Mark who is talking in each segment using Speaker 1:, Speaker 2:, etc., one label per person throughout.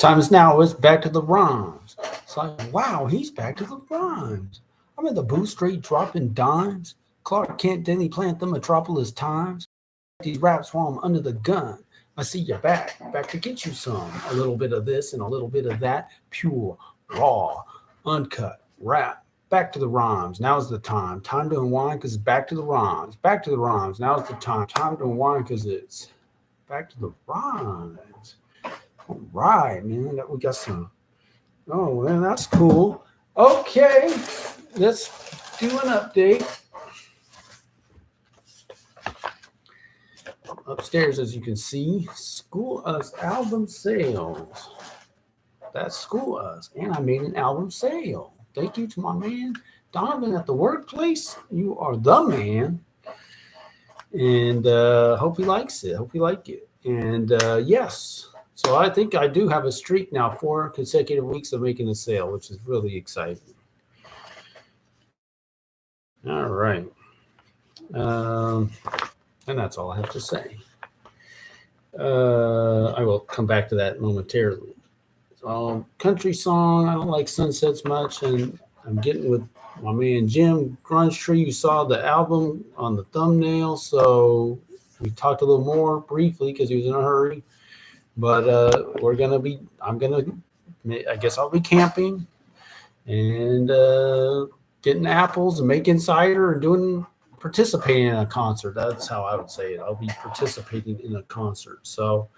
Speaker 1: time is now. It's back to the rhymes. It's like, wow, he's back to the rhymes. I'm in the booth straight dropping dimes. Clark Kent, Denny Plant, the Metropolis Times. These raps while I'm under the gun. I see you back to get you some. A little bit of this and a little bit of that. Pure, raw, uncut rap. Back to the rhymes. Now's the time. Time to unwind because it's back to the rhymes. Back to the rhymes. Now's the time. Time to unwind because it's back to the rhymes. All right, man. We got some. Oh, man, that's cool. Okay, let's do an update. Upstairs, as you can see, School Us album sales. That's School Us. And I made an album sale. Thank you to my man, Donovan at the workplace. You are the man. And hope he likes it. Hope you like it. And yes. So I think I do have a streak now, 4 consecutive weeks of making a sale, which is really exciting. All right. And that's all I have to say. I will come back to that momentarily. Country song, I don't like Sunsets much, and I'm getting with my man Jim Grunge Tree. You saw the album on the thumbnail, so we talked a little more briefly because he was in a hurry. But I guess I'll be camping and getting apples and making cider and participating in a concert. That's how I would say it. I'll be participating in a concert. So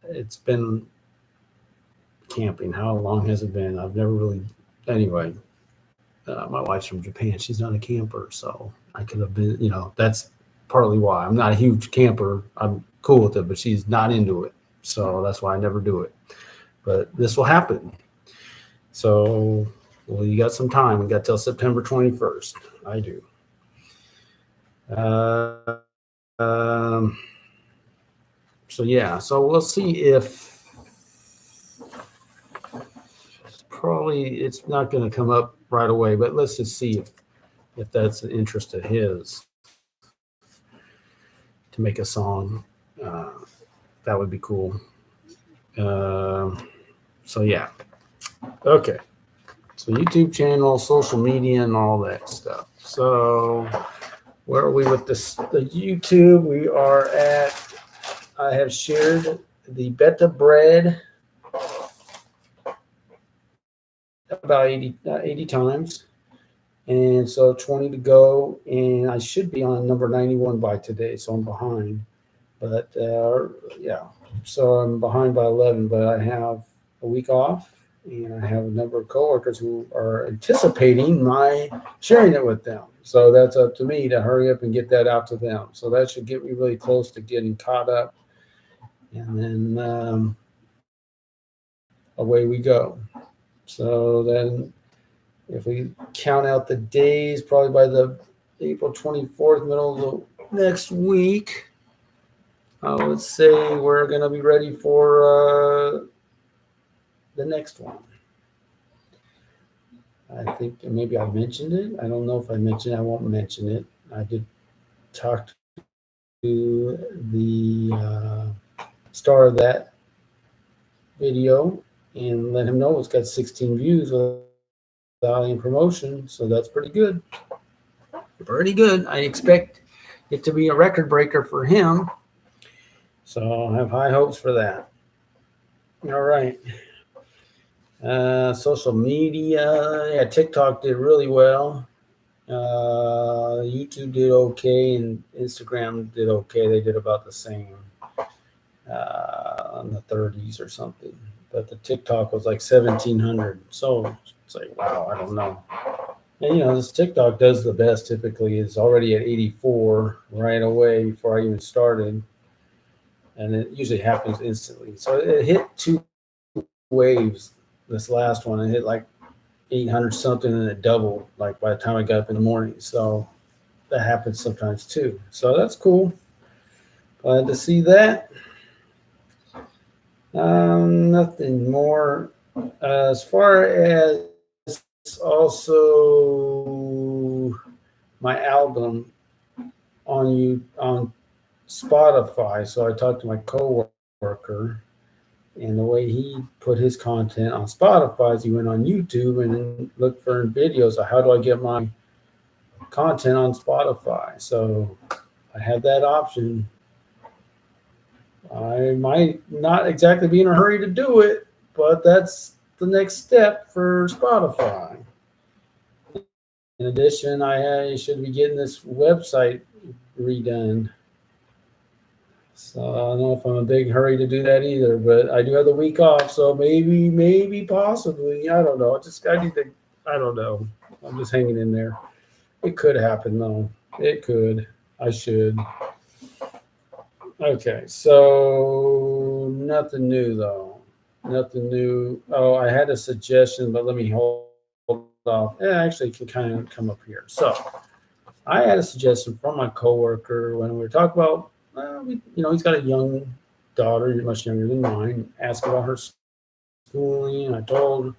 Speaker 1: it's been camping. How long has it been? I've never really. Anyway, my wife's from Japan. She's not a camper, so I could have been. That's partly why I'm not a huge camper. I'm cool with it, but she's not into it, so that's why I never do it. But this will happen. So, well, you got some time. We got till September 21st. I do. So yeah, so we'll see if probably it's not going to come up right away, but let's just see if that's an interest of his to make a song. That would be cool. So yeah, okay. So YouTube channel, social media, and all that stuff. So where are we with this? The YouTube, we are at, I have shared the Beta Bread about 80 times. And so 20 to go. And I should be on number 91 by today, so I'm behind. But yeah, so I'm behind by 11, but I have a week off. And I have a number of coworkers who are anticipating my sharing it with them. So that's up to me to hurry up and get that out to them. So that should get me really close to getting caught up. And then away we go. So then if we count out the days, probably by the April 24th, middle of the next week, let's say we're going to be ready for the next one. I think maybe I mentioned it. I don't know if I mentioned it. I won't mention it. I did talk to the star of that video and let him know it's got 16 views without any promotion. So that's pretty good. Pretty good. I expect it to be a record breaker for him. So I have high hopes for that. All right. Social media, yeah, TikTok did really well. YouTube did okay, and Instagram did okay. They did about the same, on the 30s or something. But the TikTok was like 1,700. So it's like, wow, I don't know. And this TikTok does the best typically. It's already at 84 right away before I even started. And it usually happens instantly. So it hit 2 waves. This last one, it hit like 800 something, and it doubled like by the time I got up in the morning. So that happens sometimes too. So that's cool. Glad to see that. Nothing more. As far as also my album on Spotify. So I talked to my coworker, And the way he put his content on Spotify is he went on YouTube and then looked for videos of how do I get my content on Spotify. So I have that option. I might not exactly be in a hurry to do it, but that's the next step for Spotify. In addition, I should be getting this website redone. So I don't know if I'm in a big hurry to do that either, but I do have the week off, so maybe, possibly. I don't know. I need to. I don't know. I'm just hanging in there. It could happen though. It could. I should. Okay, so nothing new though. Nothing new. Oh, I had a suggestion, but let me hold off. Actually, it can kind of come up here. So I had a suggestion from my coworker when we were talking about, he's got a young daughter, much younger than mine. Asked about her schooling. I told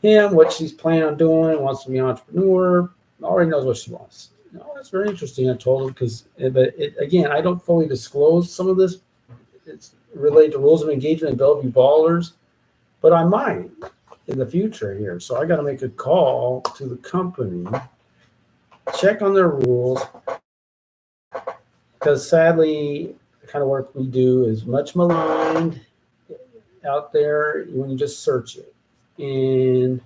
Speaker 1: him what she's planning on doing. Wants to be an entrepreneur. Already knows what she wants. That's very interesting. I told him because, but again, I don't fully disclose some of this. It's related to rules of engagement in Bellevue Ballers, but I might in the future here. So I got to make a call to the company, check on their rules, because sadly, the kind of work we do is much maligned out there when you just search it. And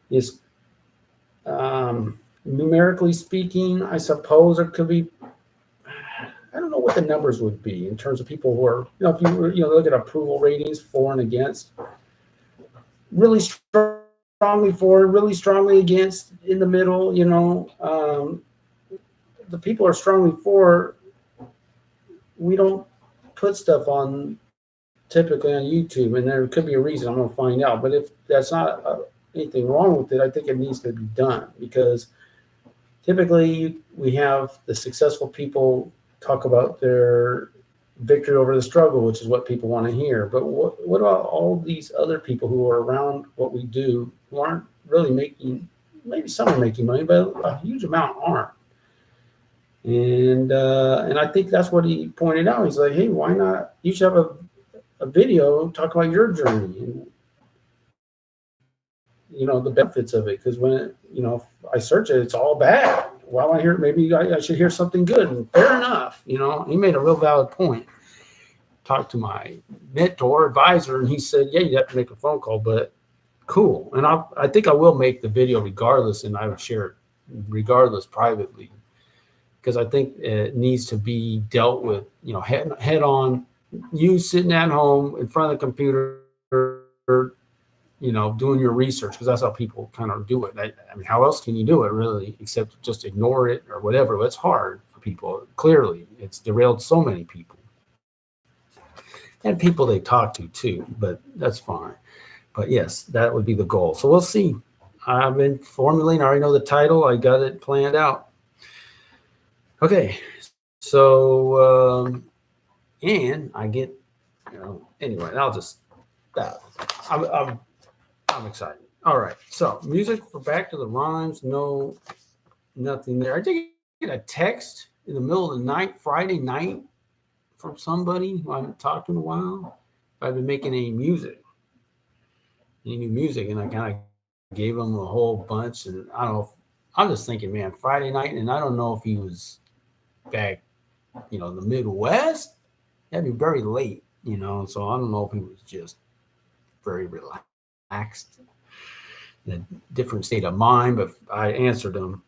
Speaker 1: it's numerically speaking, I suppose there could be, I don't know what the numbers would be in terms of people who are, if you were, look at approval ratings for and against, really strongly for, really strongly against, in the middle, the people are strongly for. We don't put stuff on typically on YouTube, and there could be a reason. I'm going to find out. But if that's not anything wrong with it, I think it needs to be done, because typically we have the successful people talk about their victory over the struggle, which is what people want to hear. But what about all these other people who are around what we do, who aren't really making, maybe some are making money, but a huge amount aren't. And I think that's what he pointed out. He's like, hey, why not? You should have a video talk about your journey and the benefits of it. Because when I search it, it's all bad. Well, I hear maybe I should hear something good. And fair enough. He made a real valid point. Talked to my mentor advisor, and he said, yeah, you have to make a phone call, but cool. And I think I will make the video regardless, and I would share it regardless privately, because I think it needs to be dealt with, head on. You sitting at home in front of the computer, doing your research, because that's how people kind of do it. I mean, how else can you do it really, except just ignore it or whatever? It's hard for people. Clearly, it's derailed so many people. And people they talk to too, but that's fine. But yes, that would be the goal. So we'll see. I've been formulating. I already know the title. I got it planned out. Okay, so and I get, anyway. I'll just that. I'm excited. All right, so music for Back to the Rhymes. No, nothing there. I did get a text in the middle of the night, Friday night, from somebody who I haven't talked to in a while. I've been making any new music, and I kind of gave him a whole bunch. And I don't know. I'm just thinking, man, Friday night, and I don't know if he was back, the Midwest. That'd be very late, So I don't know if he was just very relaxed, in a different state of mind. But I answered him,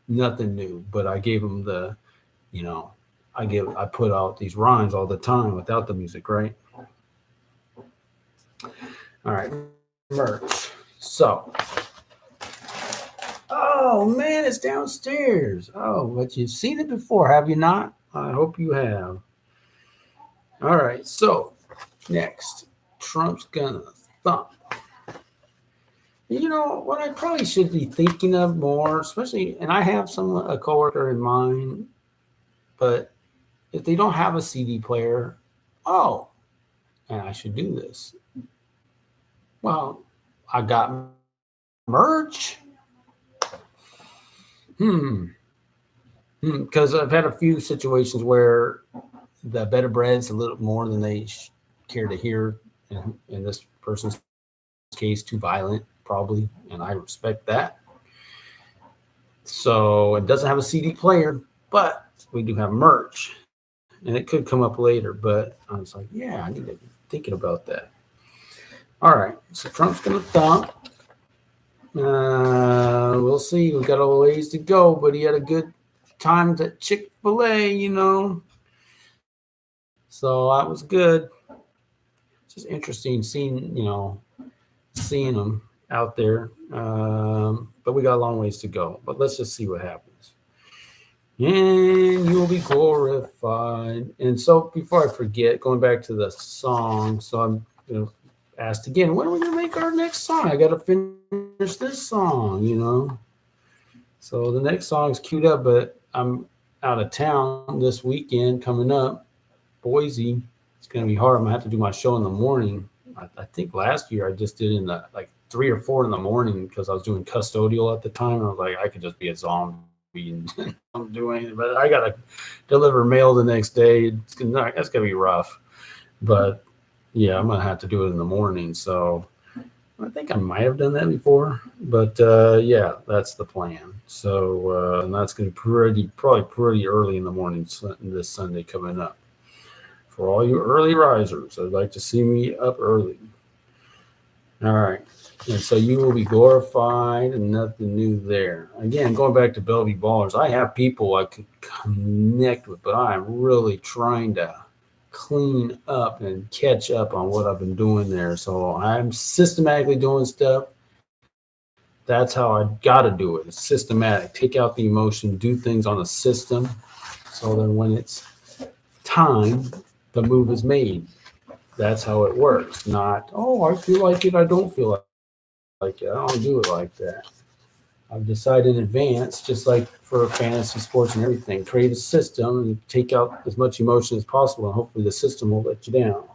Speaker 1: nothing new. But I gave him the, I put out these rhymes all the time without the music, right? All right, merch. So, oh man, it's downstairs. Oh, but you've seen it before, have you not? I hope you have. All right, so next, Trump's gonna thump. What I probably should be thinking of more, especially, and I have a coworker in mind, but if they don't have a CD player, and I should do this. Well, I got merch. Because I've had a few situations where the Better Bread's a little more than they care to hear. In this person's case, too violent, probably, and I respect that. So it doesn't have a CD player, but we do have merch, and it could come up later. But I was like, yeah, I need to be thinking about that. All right, so Trump's gonna thump. We'll see. We got a ways to go, but he had a good time at Chick-fil-A, So that was good. It's just interesting seeing them out there. But we got a long ways to go. But let's just see what happens. And you will be glorified. And so before I forget, going back to the song, so I'm asked again, when are we gonna make our next song? I gotta finish this song. So the next song's queued up, but I'm out of town this weekend coming up. Boise. It's gonna be hard. I'm gonna have to do my show in the morning. I think last year I just did in the like 3 or 4 in the morning because I was doing custodial at the time. I was like, I could just be a zombie and don't do anything, but I gotta deliver mail the next day. That's gonna be rough. But yeah, I'm gonna have to do it in the morning. So I think I might have done that before, but yeah, that's the plan. So and that's gonna be probably pretty early in the morning this Sunday coming up. For all you early risers, I'd like to see me up early. All right. And so you will be glorified, and nothing new there. Again, going back to Bellevue Ballers, I have people I could connect with, but I'm really trying to clean up and catch up on what I've been doing there. So I'm systematically doing stuff. That's how I got to do it. It's systematic. Take out the emotion, do things on a system, so then when it's time, the move is made. That's how it works. Not, oh, I feel like it, I don't feel like it. I don't do it like that. I've decided in advance, just like for fantasy sports and everything, create a system and take out as much emotion as possible, and hopefully the system won't let you down.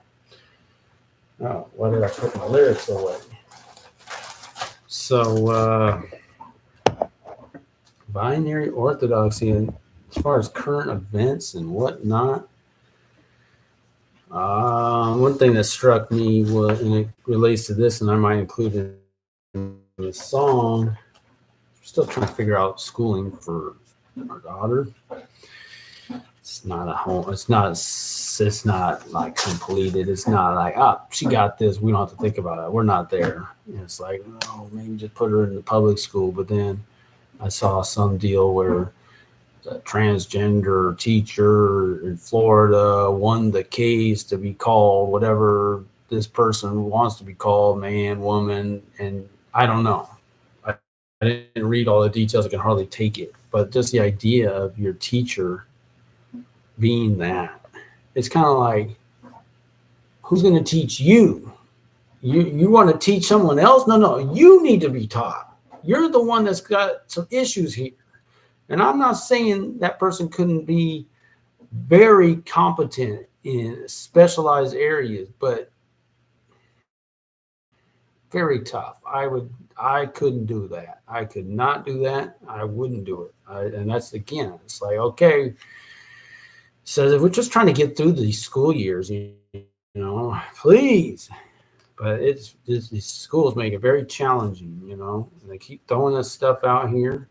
Speaker 1: Oh, why did I put my lyrics away? So, binary orthodoxy, and as far as current events and whatnot, one thing that struck me was, and it relates to this, and I might include it in the song. I'm still trying to figure out schooling for our daughter. It's not a home. It's not like completed. It's not like, she got this. We don't have to think about it. We're not there. And it's like, oh, maybe just put her in the public school. But then I saw some deal where a transgender teacher in Florida won the case to be called whatever this person wants to be called, man, woman, and I don't know. I didn't read all the details. I can hardly take it. But just the idea of your teacher being that, it's kind of like, who's going to teach you? You want to teach someone else? No, you need to be taught. You're the one that's got some issues here. And I'm not saying that person couldn't be very competent in specialized areas, but very tough. I couldn't do that. I could not do that. I wouldn't do it. And that's, again, it's like, okay, so if we're just trying to get through these school years, please. But these schools make it very challenging, and they keep throwing this stuff out here.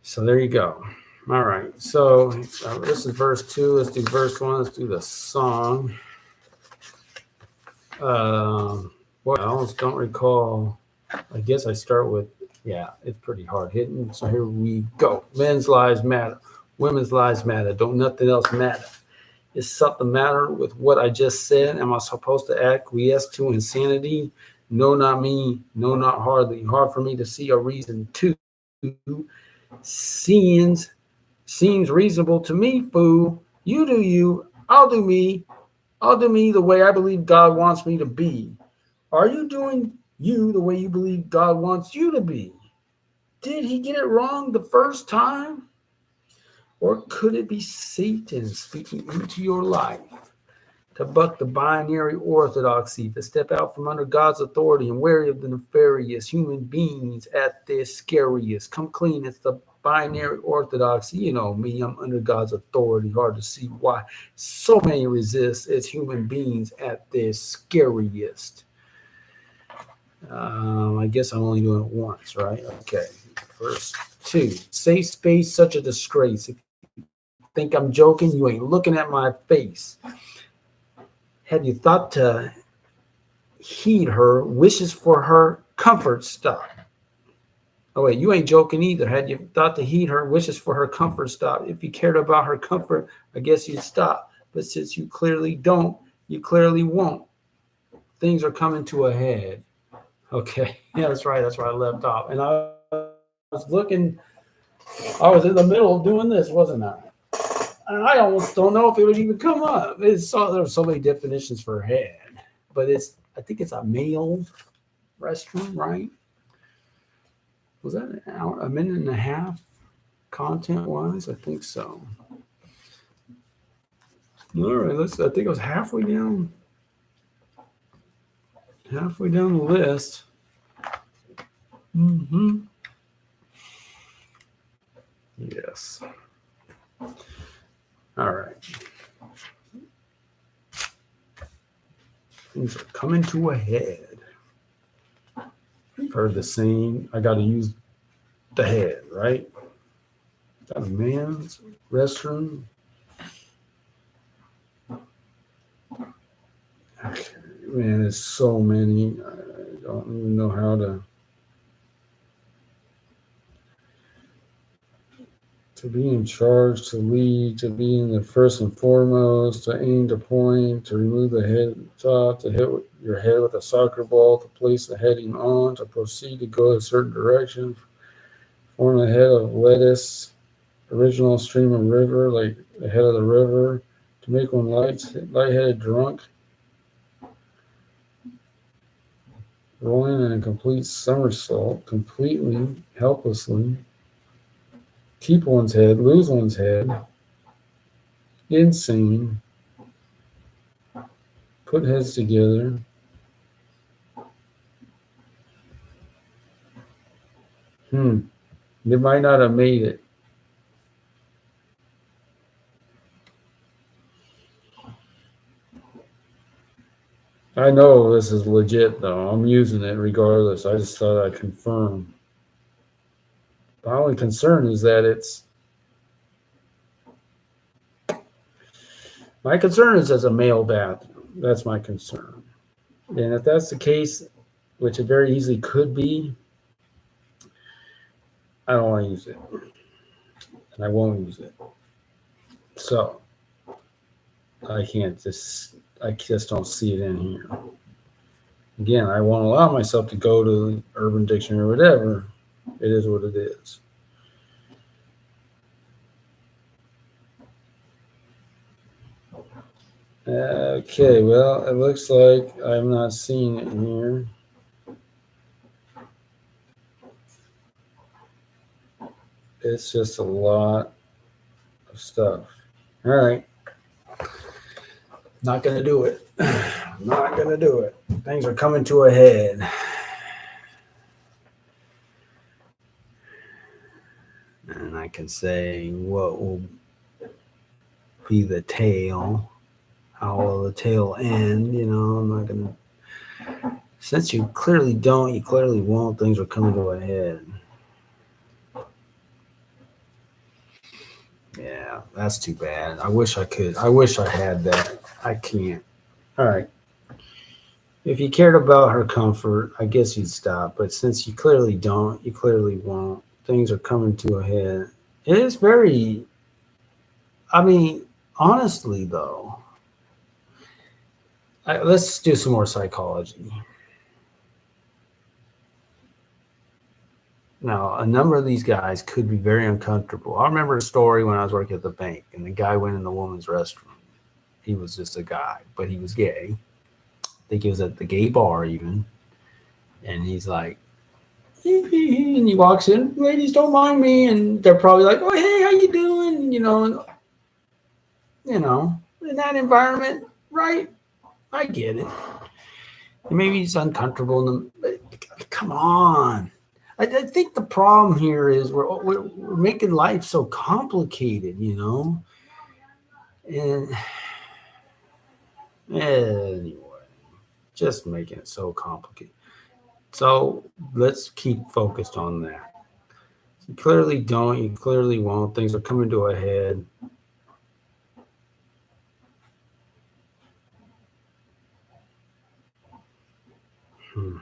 Speaker 1: So there you go. All right. So this is verse 2. Let's do verse 1. Let's do the song. What else? Don't recall. I guess I start with, it's pretty hard hitting. So here we go. Men's lives matter. Women's lives matter. Don't nothing else matter. Is something matter with what I just said? Am I supposed to acquiesce to insanity? No, not me. No, not hardly. Hard for me to see a reason to. Seems reasonable to me, fool. You do you. I'll do me. I'll do me the way I believe God wants me to be. Are you doing you the way you believe God wants you to be? Did he get it wrong the first time? Or could it be Satan speaking into your life to buck the binary orthodoxy, to step out from under God's authority and wary of the nefarious human beings at their scariest? Come clean. It's the binary orthodoxy. You know me, I'm under God's authority. Hard to see why so many resist as human beings at their scariest. I guess I'm only doing it once, right? Okay. Verse 2. Safe space, such a disgrace. If you think I'm joking, you ain't looking at my face. Have you thought to heed her wishes for her comfort? Stop. Oh, wait, you ain't joking either. Had you thought to heed her wishes for her comfort? Stop. If you cared about her comfort, I guess you'd stop. But since you clearly don't, you clearly won't. Things are coming to a head. Okay. Yeah, that's right. That's where I left off. And I was looking, I was in the middle of doing this, wasn't I? And I almost don't know if it would even come up. There's so many definitions for head, but I think it's a male restroom, right? Was that an hour, a minute and a half content wise? I think so. All right, I think it was halfway down the list. Yes. All right. Things are coming to a head. You've heard the saying, I got to use the head, right? Got a man's restroom. Man, there's so many. I don't even know how to be in charge, to lead, to be in the first and foremost, to aim, to point, to remove the head top, to hit your head with a soccer ball, to place the heading on, to proceed to go a certain direction, form the head of lettuce, original stream of river, like the head of the river, to make one lightheaded drunk, rolling in a complete somersault, completely, helplessly, keep one's head, lose one's head, insane, put heads together, they might not have made it. I know this is legit though. I'm using it regardless. I just thought I'd confirm. My only concern is that my concern is as a male bathroom. That's my concern. And if that's the case, which it very easily could be, I don't want to use it. And I won't use it. So I just don't see it in here. Again, I won't allow myself to go to Urban Dictionary or whatever. It is what it is. Okay, well, it looks like I'm not seeing it here. It's just a lot of stuff. All right. Not going to do it. Not going to do it. Things are coming to a head. And I can say what will be the tail. How will the tail end? You know, I'm not going to. Since you clearly don't, you clearly won't, things are coming to a head. Yeah, that's too bad. I wish I could. I wish I had that. I can't. All right. If you cared about her comfort, I guess you'd stop. But since you clearly don't, you clearly won't. Things are coming to a head. It is very, I mean, honestly, though, let's do some more psychology. Now, a number of these guys could be very uncomfortable. I remember a story when I was working at the bank, and the guy went in the woman's restroom. He was just a guy, but he was gay. I think he was at the gay bar even. And he's like, and he walks in, ladies, don't mind me. And they're probably like, oh, hey, how you doing? You know, in that environment, right? I get it. And maybe he's uncomfortable. But come on. I think the problem here is we're making life so complicated, you know. And anyway, just making it so complicated. So let's keep focused on that. You clearly don't. You clearly won't. Things are coming to a head. Hmm.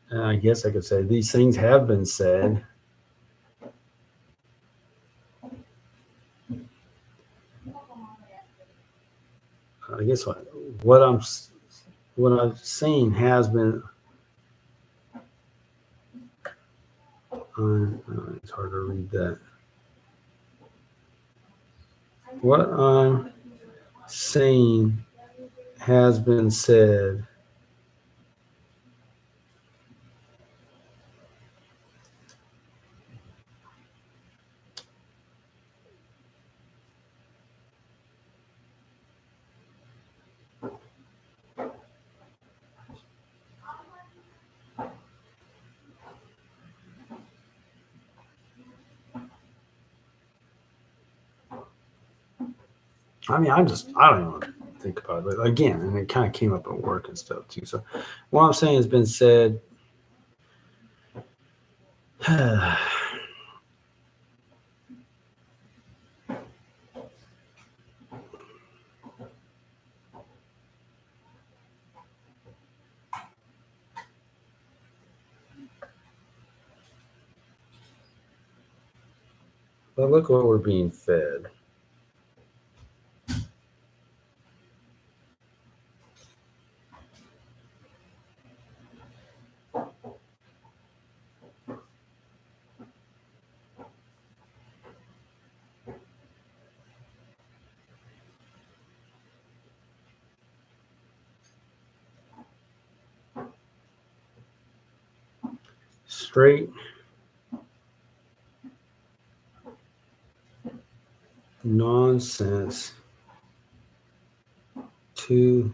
Speaker 1: And I guess I could say these things have been said. I guess what I'm what I'm saying has been. It's hard to read that. What I'm saying has been said. I mean, I don't even think about it. But again, and it kind of came up at work and stuff too. So what I'm saying has been said. But look what we're being fed. Straight nonsense to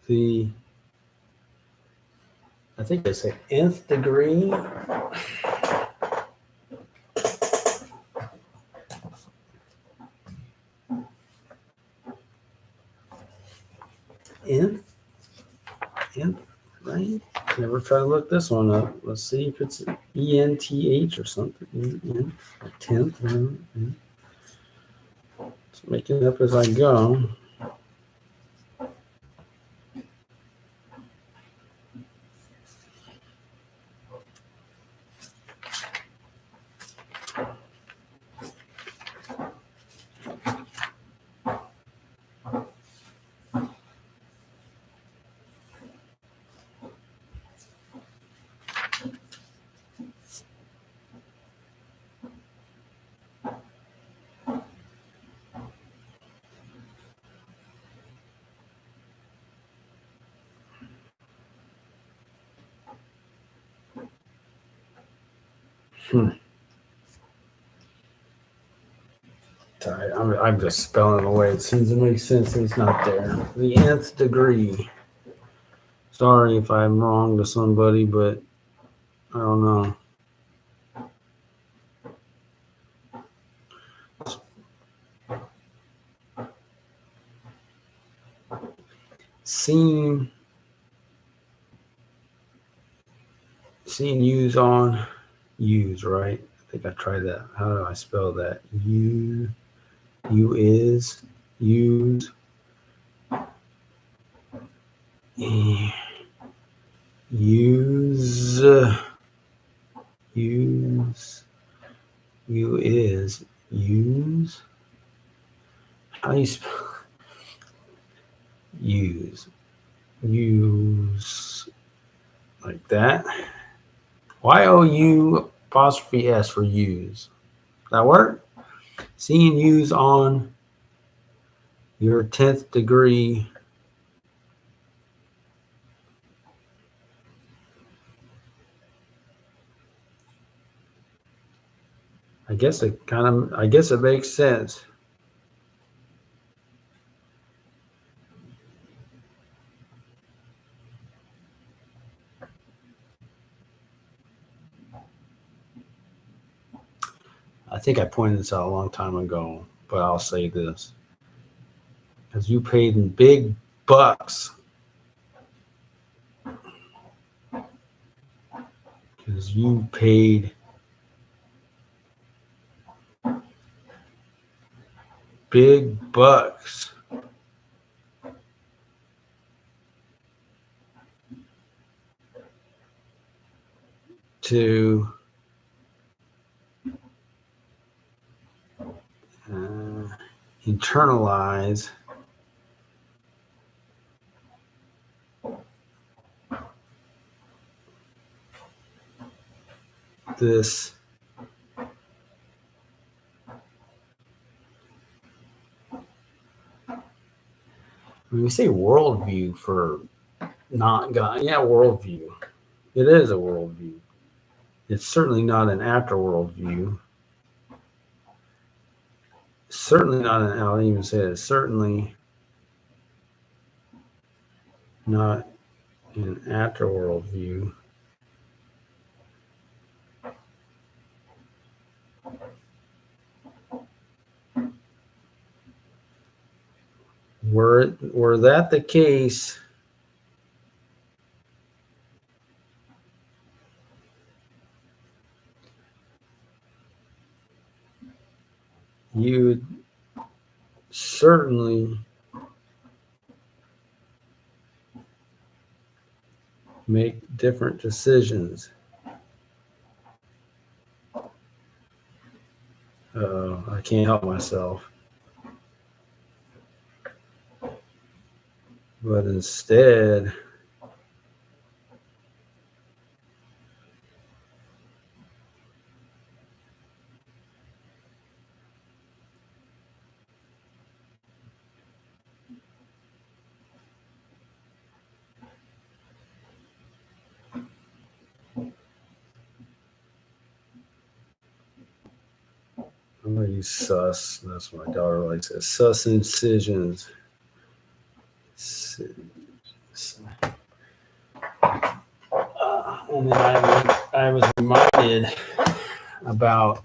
Speaker 1: the, I think they say nth degree. Nth, nth, right? Never try to look this one up. Let's see if it's ENTH or something. Tenth. Just making it up as I go. I'm just spelling it away. It seems to make sense. It's not there. The nth degree. Sorry if I'm wrong to somebody, but I don't know. Seen use on use, right? I think I tried that. How do I spell that? You is use use use you is use. How do you spell use like that? YOU apostrophe S for use. That work? Seeing use on your 10th degree. I guess it makes sense. I think I pointed this out a long time ago, but I'll say this. Because you paid in big bucks. Because you paid big bucks to internalize this when we say worldview for not God, yeah, worldview. It is a worldview. It's certainly not an after worldview. Certainly not an, I'll even say it, certainly not an after worldview. Were that the case, you'd certainly make different decisions. I can't help myself. But instead, I'm going to use sus. That's what my daughter likes it. Sus incisions. And then I was reminded about,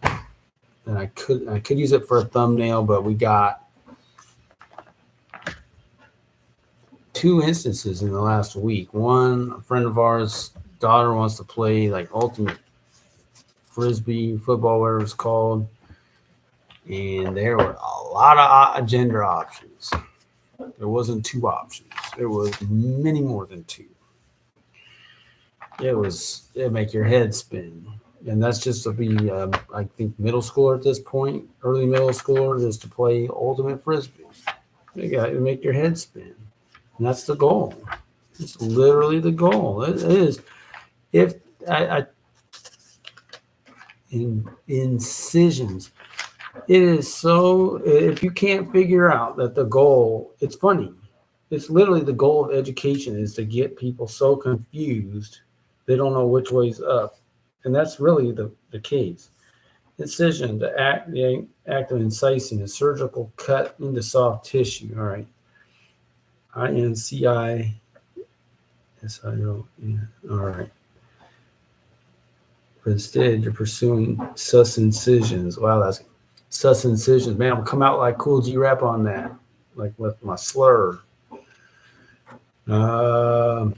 Speaker 1: and I could use it for a thumbnail, but we got 2 instances in the last week. One, a friend of ours' daughter wants to play like ultimate frisbee football, whatever it's called, and there were a lot of gender options. There wasn't 2 options. There was many more than 2. It'd make your head spin. And that's just to be, I think, middle schooler at this point, early middle schooler, just to play ultimate frisbee. It make your head spin. And that's the goal. It's literally the goal. It is. If incisions, it is so, if you can't figure out that the goal, it's funny. It's literally the goal of education is to get people so confused they don't know which way's up. And that's really the case. Incision, the act of incising, a surgical cut into soft tissue. All right. INCISIO. Yeah. All right. But instead, you're pursuing sus incisions. Wow, that's sus incisions. Man, I'm gonna come out like Cool G Rap on that, like with my slur. But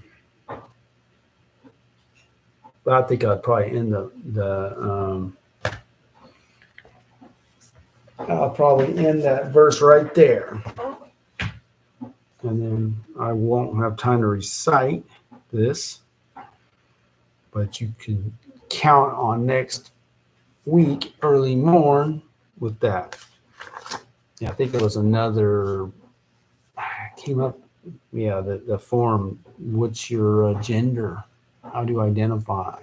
Speaker 1: I think I'd probably end I'll probably end that verse right there. And then I won't have time to recite this, but you can count on next week, early morn, with that. Yeah, I think there was another, came up, yeah, the form, what's your gender? How do you identify?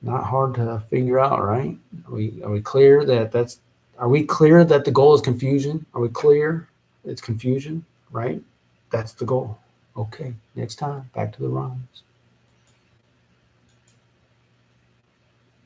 Speaker 1: Not hard to figure out, right? Are we clear that are we clear that the goal is confusion? Are we clear it's confusion, right? That's the goal. Okay, next time, back to the rhymes.